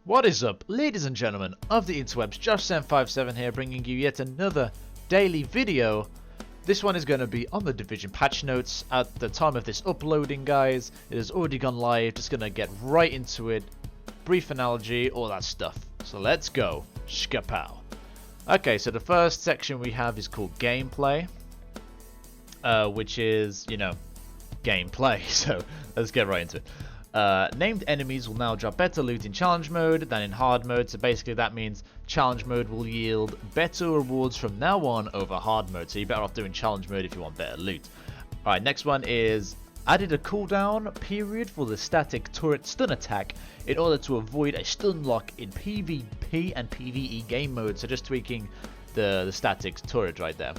What is up, ladies and gentlemen of the interwebs? Josh757 here, bringing you yet another daily video. This one is going to be on the Division patch notes. At the time of this uploading, guys, it has already gone live. Just going to get right into it. Brief analogy, all that stuff. So let's go. Shkapow. Okay, so the first section we have is called gameplay, which is, gameplay. So let's get right into it. Named enemies will now drop better loot in challenge mode than in hard mode, so basically that means challenge mode will yield better rewards from now on over hard mode, so you're better off doing challenge mode if you want better loot. Alright, next one is added a cooldown period for the static turret stun attack in order to avoid a stun lock in PvP and PvE game mode, so just tweaking the static turret right there.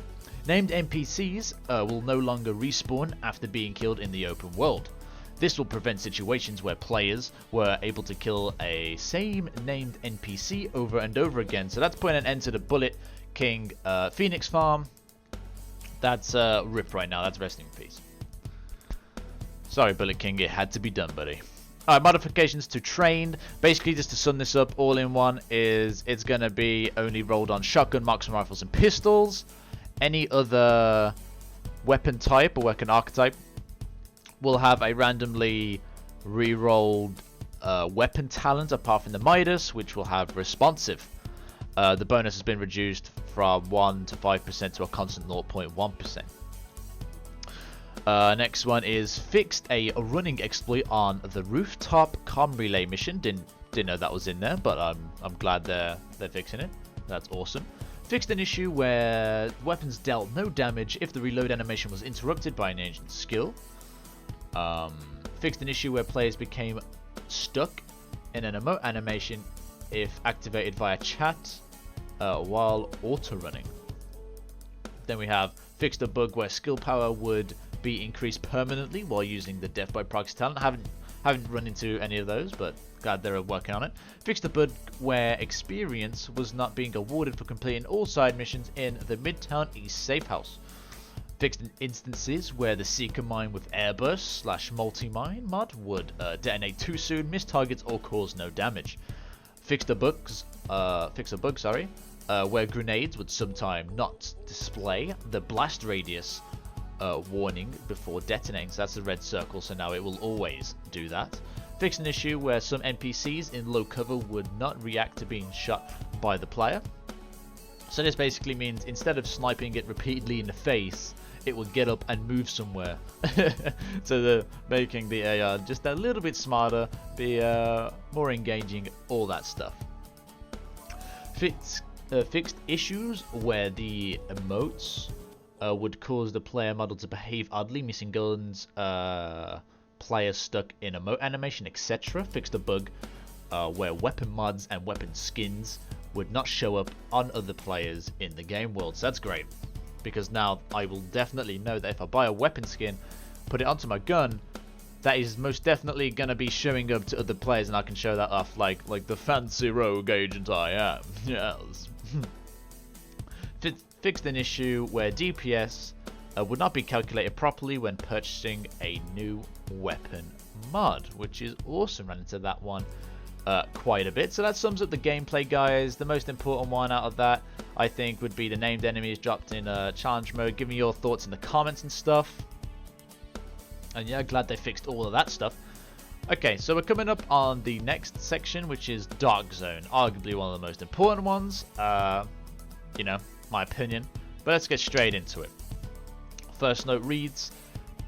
Named NPCs will no longer respawn after being killed in the open world. This will prevent situations where players were able to kill a same named NPC over and over again. So that's putting an end to the Bullet King Phoenix farm. That's ripped right now. That's resting in peace. Sorry, Bullet King. It had to be done, buddy. Alright, modifications to trained. Basically, just to sum this up all in one, is it's going to be only rolled on shotgun, marksman rifles, and pistols. Any other weapon type or weapon archetype will have a randomly re-rolled weapon talent apart from the Midas, which will have responsive. The bonus has been reduced from 1 to 5% to a constant 0.1%. Next one is fixed a running exploit on the rooftop comm relay mission. Didn't know that was in there, but I'm glad they're fixing it. That's awesome. Fixed an issue where weapons dealt no damage if the reload animation was interrupted by an ancient skill. Fixed an issue where players became stuck in an emote animation if activated via chat while auto-running. Then we have fixed a bug where skill power would be increased permanently while using the Death by Proxy talent. Haven't run into any of those, but glad they're working on it. Fixed a bug where experience was not being awarded for completing all side missions in the Midtown East safe house. Fixed instances where the Seeker mine with airburst / multi-mine mod would detonate too soon, miss targets, or cause no damage. Fixed a bug, where grenades would sometime not display the blast radius warning before detonating. So that's the red circle, so now it will always do that. Fixed an issue where some NPCs in low cover would not react to being shot by the player. So this basically means instead of sniping it repeatedly in the face, it will get up and move somewhere. So they're making the AR just a little bit smarter, be more engaging, all that stuff. Fixed issues where the emotes would cause the player model to behave oddly, missing guns, players stuck in emote animation, etc. Fixed a bug where weapon mods and weapon skins would not show up on other players in the game world. So that's great, because now I will definitely know that if I buy a weapon skin, put it onto my gun, that is most definitely going to be showing up to other players, and I can show that off like the fancy rogue agent I am. Yes. Fixed an issue where DPS would not be calculated properly when purchasing a new weapon mod, which is awesome. Ran into that one quite a bit. So that sums up the gameplay, guys. The most important one out of that, I think, would be the named enemies dropped in challenge mode. Give me your thoughts in the comments and stuff. And yeah, glad they fixed all of that stuff. Okay, so we're coming up on the next section, which is Dark Zone. Arguably one of the most important ones, my opinion. But let's get straight into it. First note reads,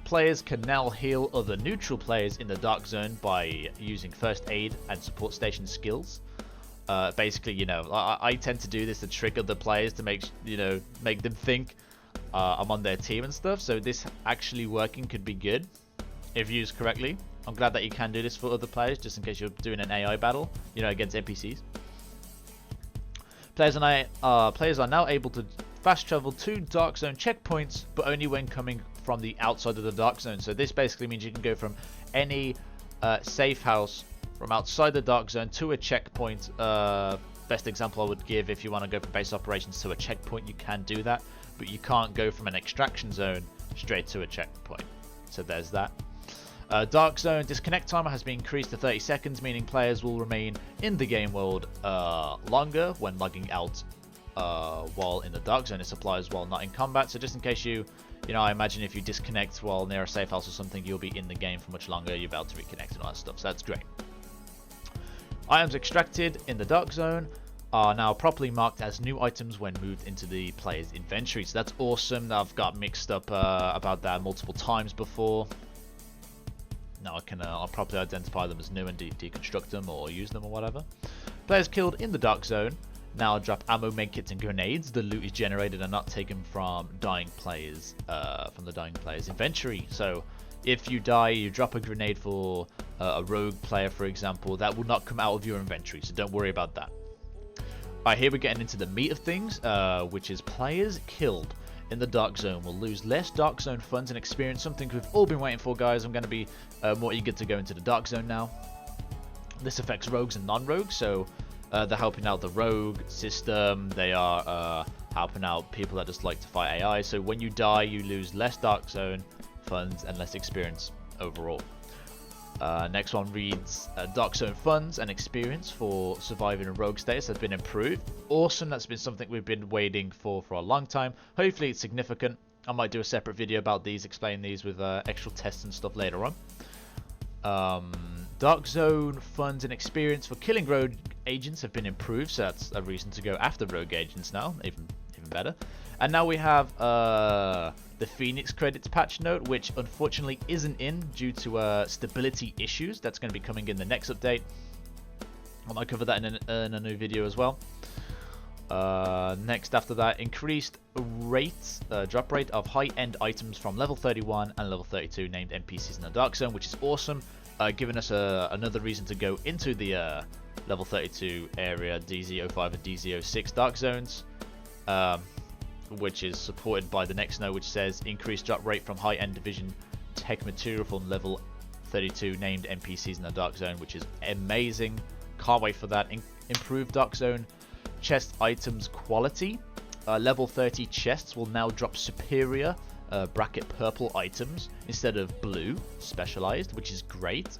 players can now heal other neutral players in the Dark Zone by using first aid and support station skills. Basically, I tend to do this to trick other players to make them think I'm on their team and stuff. So this actually working could be good if used correctly. I'm glad that you can do this for other players, just in case you're doing an AI battle, against NPCs. Players are now able to fast travel to Dark Zone checkpoints, but only when coming from the outside of the Dark Zone. So this basically means you can go from any safe house from outside the Dark Zone to a checkpoint. Best example I would give, if you want to go from base operations to a checkpoint, you can do that, but you can't go from an extraction zone straight to a checkpoint. So there's that. Dark Zone disconnect timer has been increased to 30 seconds, meaning players will remain in the game world longer when logging out while in the Dark Zone. This applies while not in combat, so just in case you know, I imagine if you disconnect while near a safe house or something, you'll be in the game for much longer, you'll be able to reconnect and all that stuff, so that's great. Items extracted in the Dark Zone are now properly marked as new items when moved into the player's inventory, so that's awesome. I've got mixed up about that multiple times before. Now I'll properly identify them as new and deconstruct them or use them or whatever. Players killed in the Dark Zone now drop ammo, medkits, and grenades. The loot is generated and not taken from dying players from the dying player's inventory. So if you die, you drop a grenade for a rogue player, for example, that will not come out of your inventory. So don't worry about that. Alright, here we're getting into the meat of things, which is players killed in the Dark Zone will lose less Dark Zone funds and experience, something we've all been waiting for, guys. I'm going to be more eager to go into the Dark Zone now. This affects rogues and non-rogues, so they're helping out the rogue system. They are helping out people that just like to fight AI. So when you die, you lose less Dark Zone funds and less experience overall. Next one reads, Dark Zone funds and experience for surviving a rogue status has been improved. Awesome, that's been something we've been waiting for a long time. Hopefully it's significant. I might do a separate video about these, explain these with actual tests and stuff later on. Dark Zone funds and experience for killing rogue agents have been improved, so that's a reason to go after rogue agents now, even better. And now we have the Phoenix credits patch note, which unfortunately isn't in due to stability issues. That's going to be coming in the next update. I might cover that in a new video as well. Next after that, increased drop rate of high-end items from level 31 and level 32 named NPCs in the Dark Zone, which is awesome, giving us another reason to go into the level 32 area, DZ05 and DZ06 Dark Zones. Which is supported by the next note, which says increased drop rate from high-end division tech material from level 32 named NPCs in the Dark Zone, which is amazing. Can't wait for that. Improved Dark Zone chest items quality. Level 30 chests will now drop superior bracket purple items instead of blue specialized, which is great.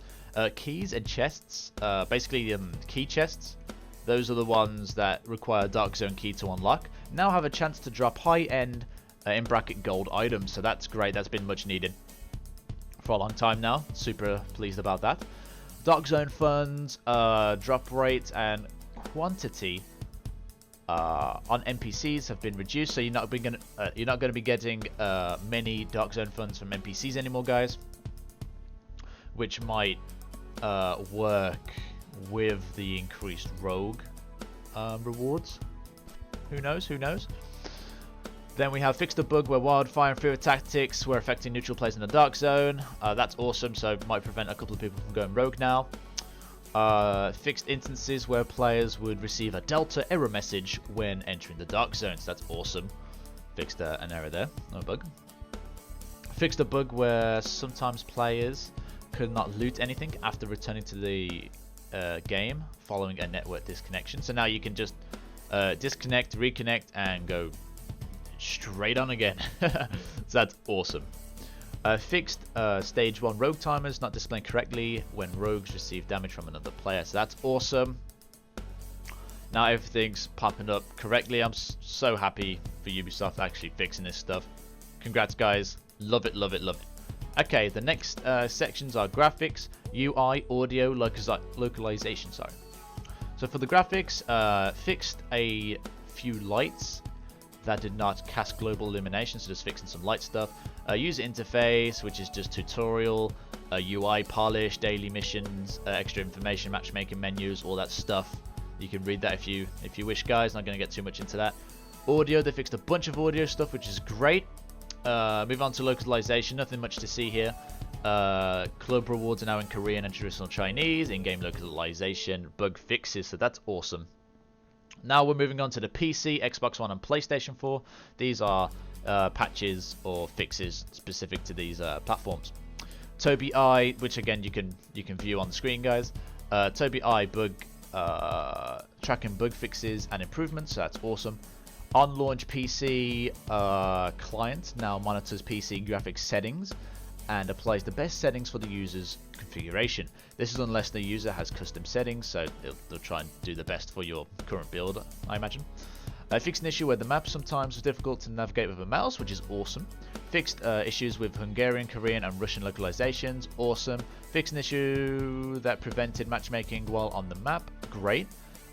Keys and chests, basically key chests. Those are the ones that require Dark Zone key to unlock. Now have a chance to drop high-end in bracket gold items, so that's great. That's been much needed for a long time now. Super pleased about that. Dark Zone funds, drop rate and quantity on NPCs have been reduced, so you're not going to be getting many Dark Zone funds from NPCs anymore, guys, which might work with the increased rogue rewards. Who knows? Who knows? Then we have fixed a bug where wildfire and fear tactics were affecting neutral players in the Dark Zone. That's awesome, so it might prevent a couple of people from going rogue now. Fixed instances where players would receive a delta error message when entering the Dark Zone, so that's awesome. Fixed an error there, no bug. Fixed a bug where sometimes players could not loot anything after returning to the game following a network disconnection. So now you can just disconnect, reconnect, and go straight on again. So that's awesome. Fixed stage 1 rogue timers not displaying correctly when rogues receive damage from another player. So that's awesome. Now everything's popping up correctly. I'm so happy for Ubisoft actually fixing this stuff. Congrats, guys. Love it, love it, love it. Okay, the next sections are graphics, UI, audio, localization. Sorry. So for the graphics, fixed a few lights that did not cast global illumination, so just fixing some light stuff. User interface, which is just tutorial, UI polish, daily missions, extra information, matchmaking menus, all that stuff. You can read that if you wish, guys. Not going to get too much into that. Audio, they fixed a bunch of audio stuff, which is great. Move on to localization, nothing much to see here. Club rewards are now in Korean and traditional Chinese, in-game localization, bug fixes, so that's awesome. Now we're moving on to the PC, Xbox One and PlayStation 4. These are patches or fixes specific to these platforms. Tobii Eye, which again you can view on the screen, guys. Tobii Eye bug tracking bug fixes and improvements, so that's awesome. On launch PC client now monitors PC graphics settings and applies the best settings for the user's configuration. This is unless the user has custom settings, so they'll try and do the best for your current build, I imagine. Fixed an issue where the map sometimes was difficult to navigate with a mouse, which is awesome. Fixed issues with Hungarian, Korean and Russian localizations, awesome. Fixed an issue that prevented matchmaking while on the map, great.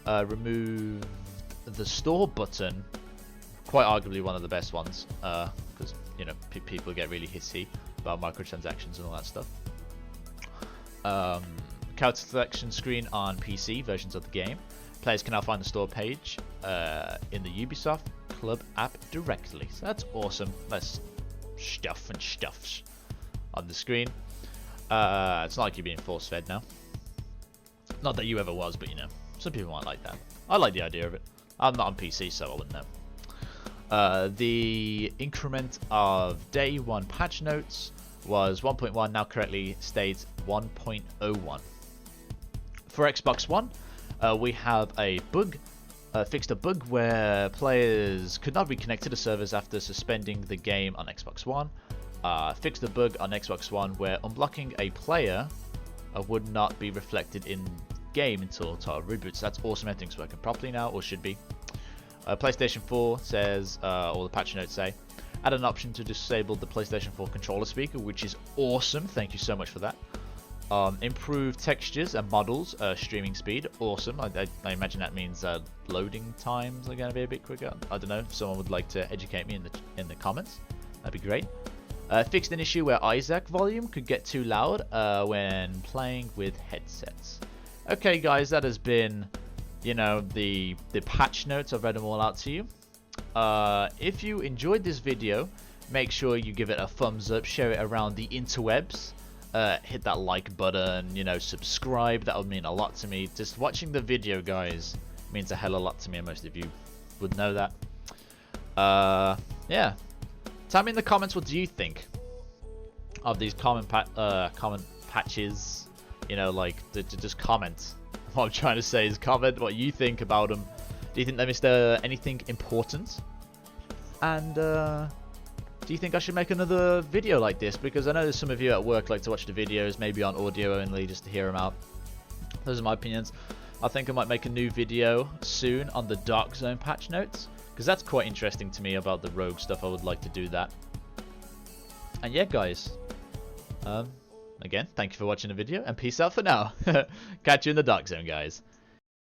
Removed the store button, quite arguably one of the best ones, because you know people get really hissy about microtransactions and all that stuff. Character selection screen on PC versions of the game. Players can now find the store page in the Ubisoft Club app directly. So that's awesome. Less stuff and stuffs on the screen. It's not like you're being force-fed now. Not that you ever was, but you know, some people might like that. I like the idea of it. I'm not on PC, so I wouldn't know. The increment of day 1 patch notes was 1.1, now correctly states 1.01. For Xbox One, we have a bug, fixed a bug where players could not reconnect to the servers after suspending the game on Xbox One. Fixed a bug on Xbox One where unblocking a player would not be reflected in game until total reboots. So that's awesome. Everything's working properly now, or should be. PlayStation 4 says, or the patch notes say, add an option to disable the PlayStation 4 controller speaker, which is awesome. Thank you so much for that. Improve textures and models, streaming speed, awesome. I imagine that means loading times are going to be a bit quicker. I don't know if someone would like to educate me in the comments. That'd be great. Fixed an issue where Isaac volume could get too loud when playing with headsets. Okay guys, that has been, you know, the patch notes. I've read them all out to you. If you enjoyed this video, make sure you give it a thumbs up, share it around the interwebs. Hit that like button, you know, subscribe. That would mean a lot to me. Just watching the video, guys, means a hell of a lot to me, and most of you would know that. Yeah, tell me in the comments, what do you think of these comment patches? You know, like, just comment. What I'm trying to say is comment what you think about them. Do you think they missed anything important? And do you think I should make another video like this? Because I know there's some of you at work like to watch the videos, maybe on audio only, just to hear them out. Those are my opinions. I think I might make a new video soon on the Dark Zone patch notes, because that's quite interesting to me about the rogue stuff. I would like to do that. And yeah, guys. Again, thank you for watching the video, and peace out for now. Catch you in the Dark Zone, guys.